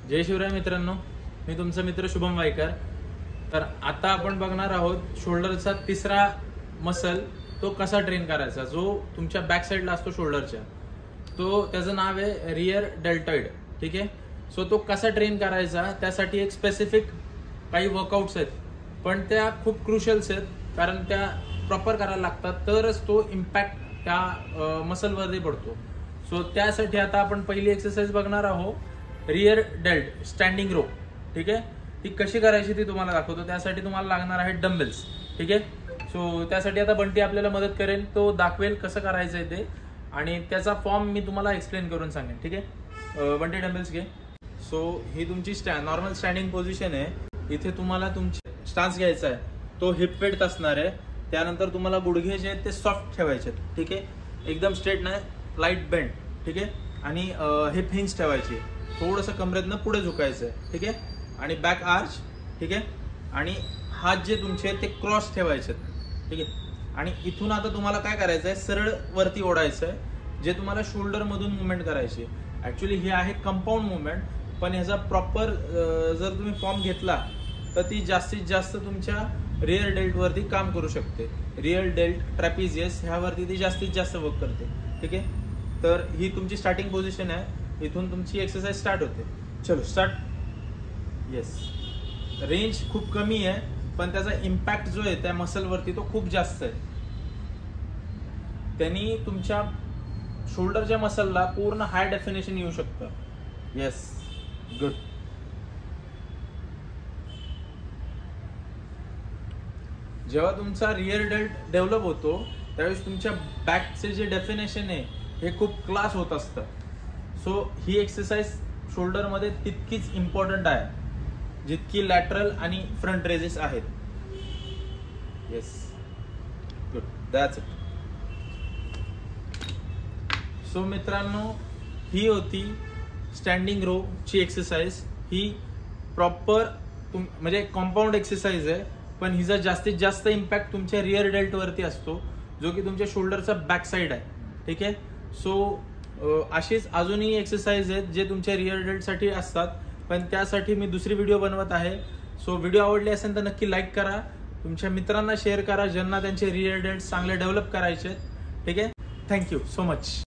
जय शिवराय मित्रांनो, मी तुमचा मित्र शुभम वायकर। तर आता आपण बघणार आहोत शोल्डरचा तिसरा मसल तो कसा ट्रेन करायचा, जो तुमच्या बॅक साईडला असतो शोल्डरच्या। तो त्याचं नाव आहे रियर डेल्टॉइड। ठीक आहे, सो तो कसा ट्रेन करायचा त्यासाठी एक स्पेसिफिक काही वर्कआउट्स आहेत, पण त्या खूप क्रुशियल्स आहेत, कारण त्या प्रॉपर करायला लागतात तरच तो इम्पॅक्ट त्या मसलवरती पडतो। सो त्यासाठी आता आपण पहिली एक्सरसाइज बघणार आहोत, रियर डेल्ट स्टँडिंग रो। ठीक आहे, ती कशी करायची ती तुम्हाला दाखवतो। त्यासाठी तुम्हाला लागणार आहे डंबेल्स। ठीक आहे, सो त्यासाठी आता बंटी आपल्याला मदत करेल, तो दाखवेल कसं करायचं आहे ते, आणि त्याचा फॉर्म मी तुम्हाला एक्सप्लेन करून सांगेन। ठीक आहे, बंटी डंबेल्स घे। सो ही तुमची नॉर्मल स्टँडिंग पोझिशन आहे। इथे तुम्हाला तुमचे स्टान्स घ्यायचा आहे, तो हिप वेट असणार आहे। त्यानंतर तुम्हाला गुडघे जे आहेत ते सॉफ्ट ठेवायचे। ठीक आहे, एकदम स्ट्रेट नाही, लाईट बेंड। ठीक आहे, आणि हिप हिंज ठेवायची, थोडंसं कमरेतनं पुढे झुकायचं आहे। ठीक आहे, आणि बॅक आर्च। ठीक आहे, आणि हात जे तुमचे ते क्रॉस ठेवायचे। ठीक आहे, आणि इथून आता तुम्हाला काय करायचं आहे, सरळ वरती ओढायचं आहे, जे तुम्हाला शोल्डर मधून मुवमेंट करायची। ऍक्च्युली ही आहे कंपाऊंड मुवमेंट, पण ह्याचा प्रॉपर जर तुम्ही फॉर्म घेतला तर ती जास्तीत जास्त तुमच्या रियर डेल्ट वरती काम करू शकते। रियर डेल्ट, ट्रॅपिझियस ह्यावरती ती जास्तीत जास्त वर्क करते। ठीक आहे, तर ही तुमची स्टार्टिंग पोझिशन आहे, इथून तुमची एक्सरसाइज स्टार्ट होते। चलो स्टार्ट। येस, रेंज खूप कमी आहे, पण त्याचा इम्पॅक्ट जो आहे त्या मसलवरती तो खूप जास्त आहे। त्यांनी तुमच्या शोल्डरच्या मसलला पूर्ण हाय डेफिनेशन येऊ शकतं। Yes, good. जेव्हा तुमचा रियर डेल्ट डेव्हलप होतो त्यावेळेस तुमच्या बॅकचे जे डेफिनेशन आहे हे खूप क्लास होत असतं। सो ही एक्सरसाइज शोल्डर मध्ये तितकीच इम्पॉर्टंट आहे जितकी लॅटरल आणि फ्रंट रेजेस आहेत। Yes, good, that's it. So मित्रांनो, ही होती स्टँडिंग रो ची एक्सरसाइज। ही प्रॉपर म्हणजे कंपाऊंड एक्सरसाइज आहे, पण हिचा जास्तीत जास्त इम्पॅक्ट तुमच्या रियर डेल्ट वरती असतो, जो की तुमच्या शोल्डरचा बॅक साइड आहे। ठीक आहे, सो अशीच अजूनही एक्सरसाइज आहेत जे तुमच्या रियर डेल्ट साठी असतात, पण त्यासाठी मी दुसरी व्हिडिओ बनवत आहे। सो व्हिडिओ आवडली असेल तर नक्की लाईक करा, तुमच्या मित्रांना शेअर करा ज्यांना त्यांचे रियर डेल्ट चांगले डेव्हलप करायचे। ठीक आहे, थँक्यू सो मच।